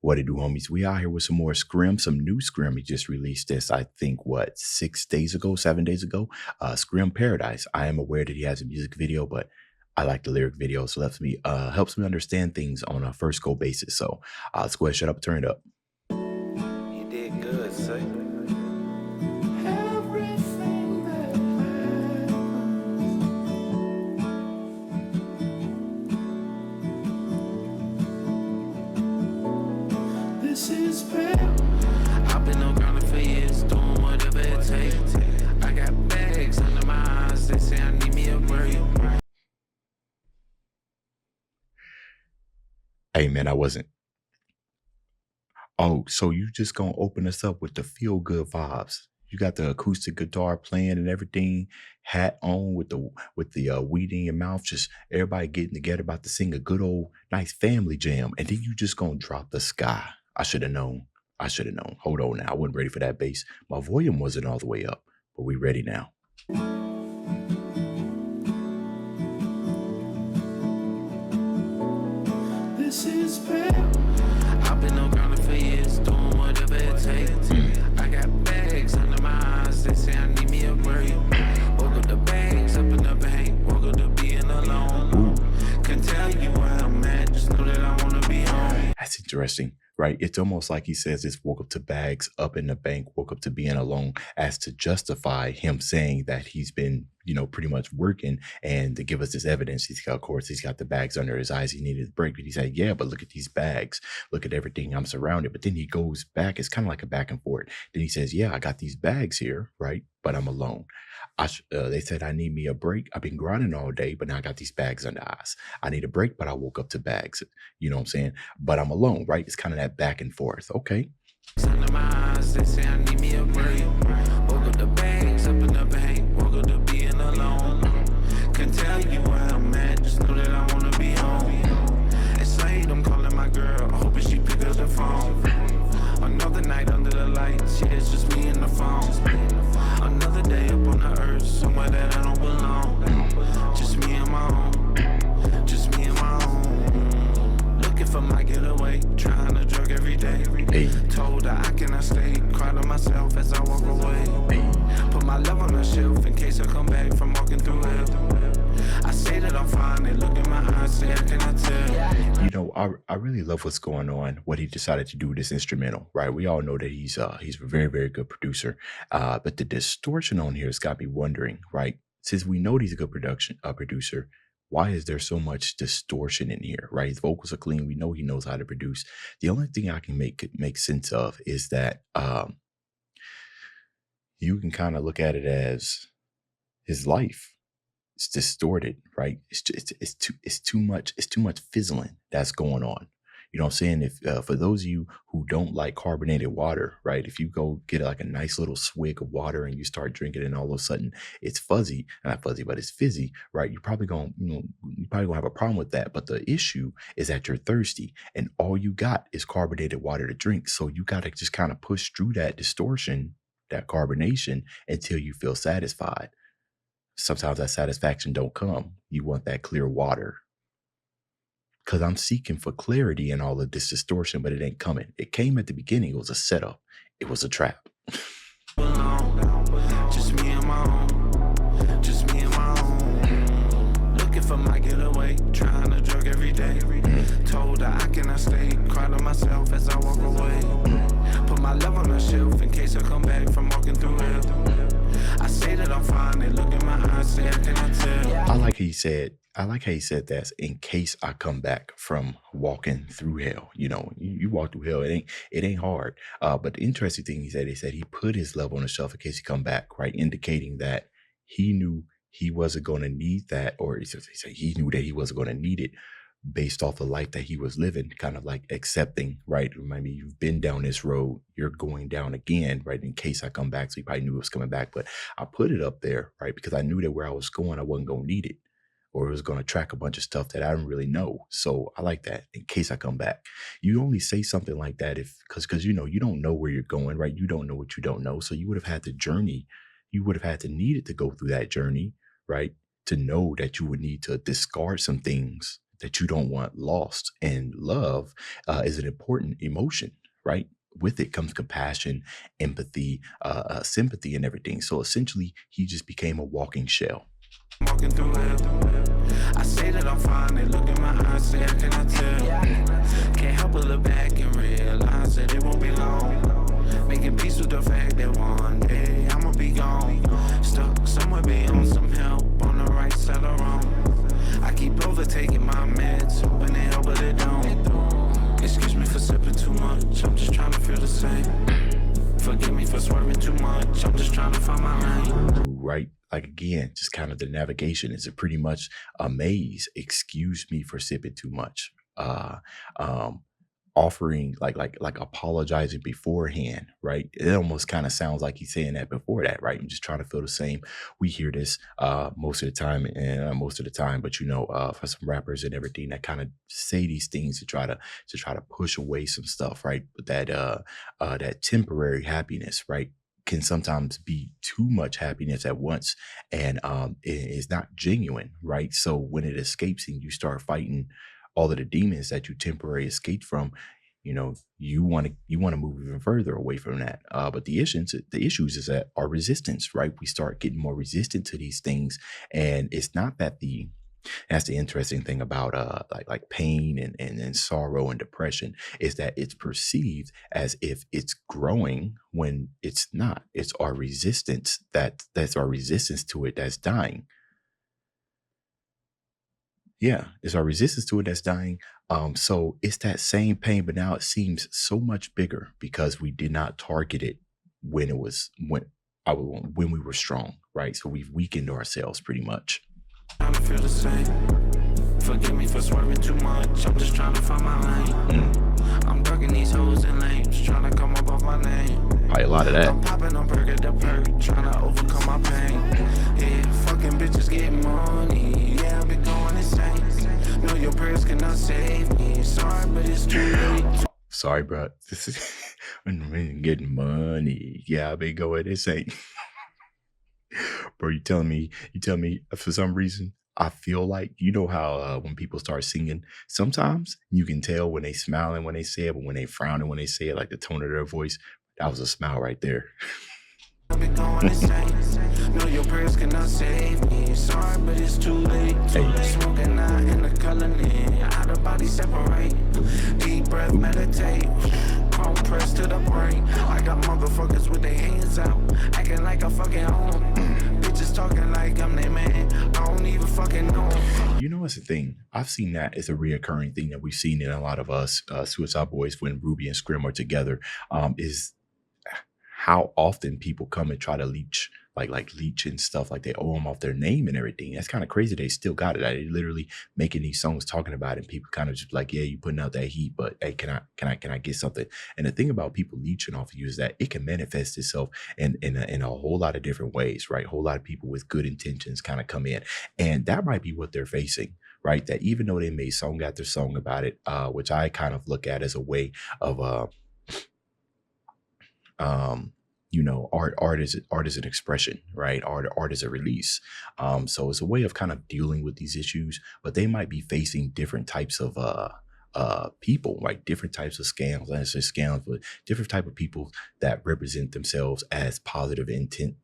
What it do, homies? We out here with some more Scrim, some new Scrim. He just released this, I think, what, 6 days ago, 7 days ago? Scrim Paradise. I am aware that he has a music video, but I like the lyric video, so helps me understand things on a first go basis. So let's go ahead, shut up, turn it up. You did good, say. Everything that happens, this is bad. I've been on ground for years, doing whatever it takes. I got bags under my eyes, they say I need me a break. Hey, man, I wasn't. Oh, so you just gonna open us up with the feel good vibes? You got the acoustic guitar playing and everything, hat on with the weed in your mouth, just everybody getting together about to sing a good old nice family jam, and then you just gonna drop the sky. I should have known. I should have known. Hold on now. I wasn't ready for that bass. My volume wasn't all the way up, but we ready now. This is bad. I've been on ground for years, doing whatever it takes. I got bags under my eyes, they say I need me a break. Woke up the bags up in the bank, woke up to being alone. Can tell you where I'm at, just know that I wanna be home. That's interesting, right? It's almost like he says this: woke up to bags up in the bank, woke up to being alone, as to justify him saying that he's been, pretty much working, and to give us this evidence. Of course, he's got the bags under his eyes. He needed a break, but he said, yeah, but look at these bags. Look at everything I'm surrounded. But then he goes back. It's kind of like a back and forth. Then he says, yeah, I got these bags here, right? But I'm alone. They said I need me a break. I've been grinding all day, but now I got these bags under eyes. I need a break, but I woke up to bags. You know what I'm saying? But I'm alone, right? It's kind of that back and forth. Okay. Under my eyes, they say I need me a break. Woke up the bags up in the bank, woke up to being alone. Can tell you where I'm at, just know that I wanna be home. It's late, I'm calling my girl, hoping she pick up the phone. Another night under the lights, yeah, it's just me and the phone. Another day up on the earth, somewhere that I don't belong. Just me and my own, just me and my own. Looking for my getaway, trying to drug every day. Hey. Told her I cannot stay, cried on myself as I walk away. Put my love on the shelf in case I come back from walking through hell. I say that I'm fine, they look in my eyes, say I cannot tell. I really love what's going on, what he decided to do with this instrumental, right? We all know that he's a very, very good producer. But the distortion on here has got me wondering, right? Since we know he's a good producer, why is there so much distortion in here, right? His vocals are clean. We know he knows how to produce. The only thing I can make sense of is that you can kind of look at it as his life. It's distorted, right? It's too much fizzling that's going on. You know what I'm saying? If for those of you who don't like carbonated water, right? If you go get like a nice little swig of water and you start drinking, and all of a sudden it's fuzzy, not fuzzy, but it's fizzy, right? You're probably gonna have a problem with that. But the issue is that you're thirsty, and all you got is carbonated water to drink. So you got to just kind of push through that distortion, that carbonation, until you feel satisfied. Sometimes that satisfaction don't come. You want that clear water. Because I'm seeking for clarity in all of this distortion, but it ain't coming. It came at the beginning. It was a setup. It was a trap. Just me and my own. Just me and my own. Looking for my getaway, trying to drug every day. Told her I cannot stay, cried on myself as I walk away. Put my love on the shelf in case I come back from walking through hell. I say that I'm fine, they look in my eyes, say I cannot tell. I like how he said that, in case I come back from walking through hell. You walk through hell, it ain't hard. But the interesting thing he said he put his love on the shelf in case he come back, right? Indicating that he knew he wasn't going to need that, or he said he knew that he wasn't going to need it based off the life that he was living, kind of like accepting, right? Maybe you've been down this road, you're going down again, right? In case I come back. So he probably knew it was coming back, but I put it up there, right? Because I knew that where I was going, I wasn't going to need it, or it was going to track a bunch of stuff that I didn't really know. So I like that, in case I come back. You only say something like that because you don't know where you're going, right? You don't know what you don't know. So you would have had to journey. You would have had to need it to go through that journey, right? To know that you would need to discard some things that you don't want lost. And love is an important emotion, right? With it comes compassion, empathy, sympathy, and everything. So essentially, he just became a walking shell. Walking through hell. I say that I'm fine, they look in my eyes, say I cannot tell. Can't help but look back and realize that it won't be long. Making peace with the fact that one day I'ma be gone. Stuck somewhere beyond some help on the right side or wrong. I keep overtaking my meds, hoping they help, but they don't. Excuse me for sipping too much, I'm just trying to feel the same. Forgive me for swerving too much, I'm just trying to find my lane. Right? Like again, just kind of the navigation is a pretty much a maze. Excuse me for sipping too much. Offering like apologizing beforehand, right? It almost kind of sounds like he's saying that before that, right? I'm just trying to feel the same. We hear this most of the time, and but for some rappers and everything that kind of say these things to try to push away some stuff, right? But that temporary happiness, right, can sometimes be too much happiness at once, and it is not genuine, right? So when it escapes and you start fighting all of the demons that you temporarily escaped from, you want to move even further away from that. But the issues is that our resistance, right? We start getting more resistant to these things, and it's not that that's the interesting thing about like pain and sorrow and depression, is that it's perceived as if it's growing when it's not. It's our resistance that's our resistance to it that's dying. Yeah, it's our resistance to it that's dying. So it's that same pain, but now it seems so much bigger because we did not target it when it was when we were strong, right? So we've weakened ourselves pretty much. Trying to feel the same. Forgive me for swerving too much, I'm just trying to find my lane. I'm ducking these hoes and lames, trying to come up off my name. Probably a lot of that. I'm popping on perk at the perk, trying to overcome my pain. Yeah, fucking bitches getting money. Yeah, I've been going insane. No, your prayers cannot save me. Sorry, but it's too late. Sorry, bro. This is when getting money. Yeah, I've been going insane. Bro, you tell me for some reason, I feel like, how when people start singing, sometimes you can tell when they smiling when they say it, but when they frowning when they say it, like the tone of their voice, that was a smile right there. I've been going insane. No, your prayers cannot save me. Sorry, but it's too late. Smoking out in the colony. Out of body separate. Deep breath, meditate. Chrome press to the brain. I got motherfuckers with their hands out. Acting like I fucking own. Bitches talking like I'm their man. I don't even fucking know. It's a thing. I've seen that as a reoccurring thing that we've seen in a lot of us Suicide Boys when Ruby and Scrim are together, is how often people come and try to leech and stuff, like they owe them off their name and everything. That's kind of crazy. They still got it. They literally making these songs talking about it, and people kind of just like, yeah, you putting out that heat, but hey, can I get something? And the thing about people leeching off of you is that it can manifest itself in a whole lot of different ways, right? A whole lot of people with good intentions kind of come in, and that might be what they're facing, right? That even though they made song after song about it, which I kind of look at as a way of art is an expression, right? Art is a release. So it's a way of kind of dealing with these issues, but they might be facing different types of people, right? Different types of scams, not necessarily scams, but different type of people that represent themselves as positive intent,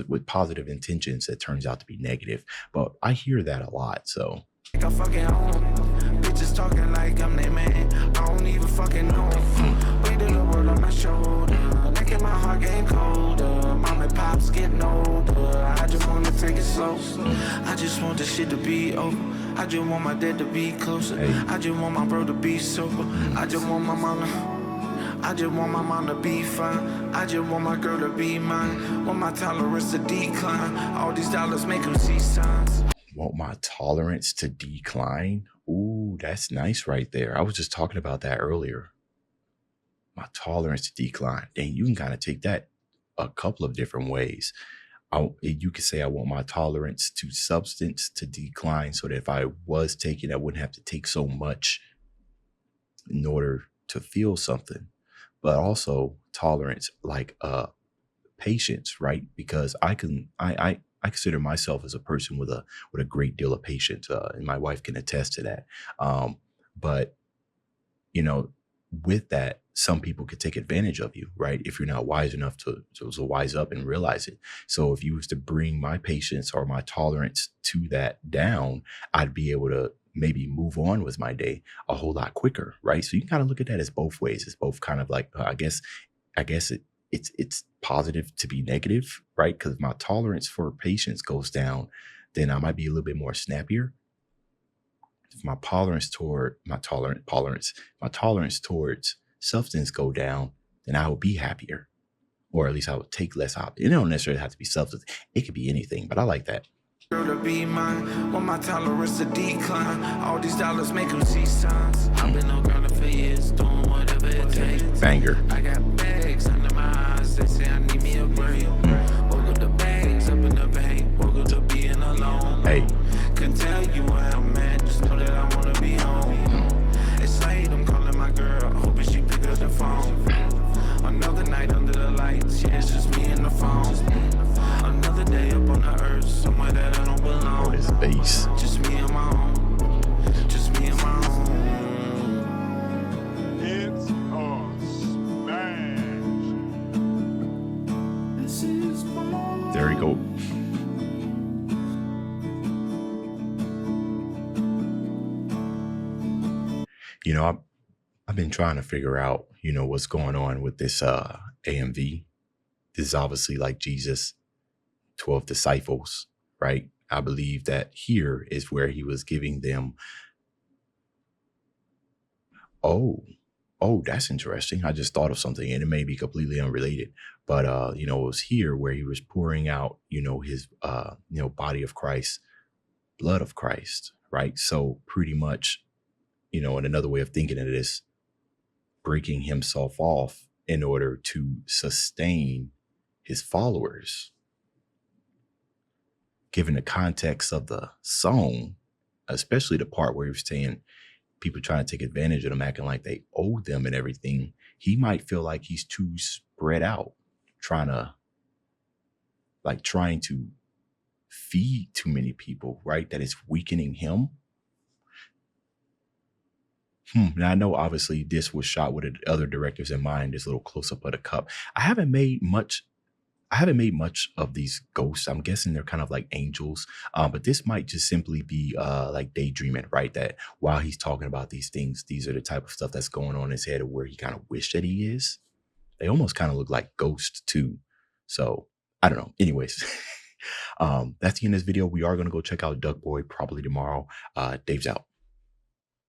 with positive intentions that turns out to be negative. But I hear that a lot. So like I fucking own. Bitches talking like I'm their man. I don't even fucking know. Weight of the world on my shoulder. Making my heart getting colder. Mom and pops getting older. I just wanna take it slow. I just want this shit to be over. I just want my dad to be closer. I just want my bro to be sober. I just want my mom to be fine. I just want my girl to be mine. Want my tolerance to decline. All these dollars make them see signs. Want my tolerance to decline? Ooh, that's nice right there. I was just talking about that earlier. My tolerance to decline. Dang, you can kind of take that a couple of different ways. You could say I want my tolerance to substance to decline, so that if I was taking, I wouldn't have to take so much in order to feel something. But also tolerance, like patience, right? Because I I consider myself as a person with a great deal of patience, and my wife can attest to that. But you know, with that, some people could take advantage of you, right? If you're not wise enough to wise up and realize it. So if you was to bring my patience or my tolerance to that down, I'd be able to maybe move on with my day a whole lot quicker, right? So you can kind of look at that as both ways. It's both kind of like, I guess it's positive to be negative, right? Because if my tolerance for patience goes down, then I might be a little bit more snappier. If my tolerance towards substance go down, then I will be happier, or at least I would take less of it. It don't necessarily have to be substance. It could be anything, but I like that. Girl to be mine, want my tolerance to decline. All these dollars make them see signs. I've been on ground for years, doing whatever it takes. Banger. I got bags under my eyes, they say I need me a break. Woke up the bags up in the bank, woke up to being alone. Hey. Can tell you where I'm at, just know that I wanna be home. It's late, I'm calling my girl, hoping she pick up the phone. Another night under the lights, yeah, it's just me and the phone. Another day up on the earth, somewhere that I don't belong. Oh, this bass. Just me and my own, just me and my own. It's a smash. This is my There we go. You know, I've been trying to figure out, what's going on with this AMV. This is obviously like Jesus' 12 disciples, right? I believe that here is where he was giving them. Oh, that's interesting. I just thought of something, and it may be completely unrelated, but it was here where he was pouring out, his body of Christ, blood of Christ, right? So pretty much, in another way of thinking of this, breaking himself off in order to sustain his followers. Given the context of the song, especially the part where he was saying people trying to take advantage of them, acting like they owe them and everything, he might feel like he's too spread out, trying to feed too many people, right? That it's weakening him. Now I know obviously this was shot with other directives in mind, this little close-up of the cup. I haven't made much of these ghosts. I'm guessing they're kind of like angels. But this might just simply be like daydreaming, right? That while he's talking about these things, these are the type of stuff that's going on in his head, of where he kind of wished that he is. They almost kind of look like ghosts too. So I don't know. Anyways, that's the end of this video. We are going to go check out Duck Boy probably tomorrow. Dave's out.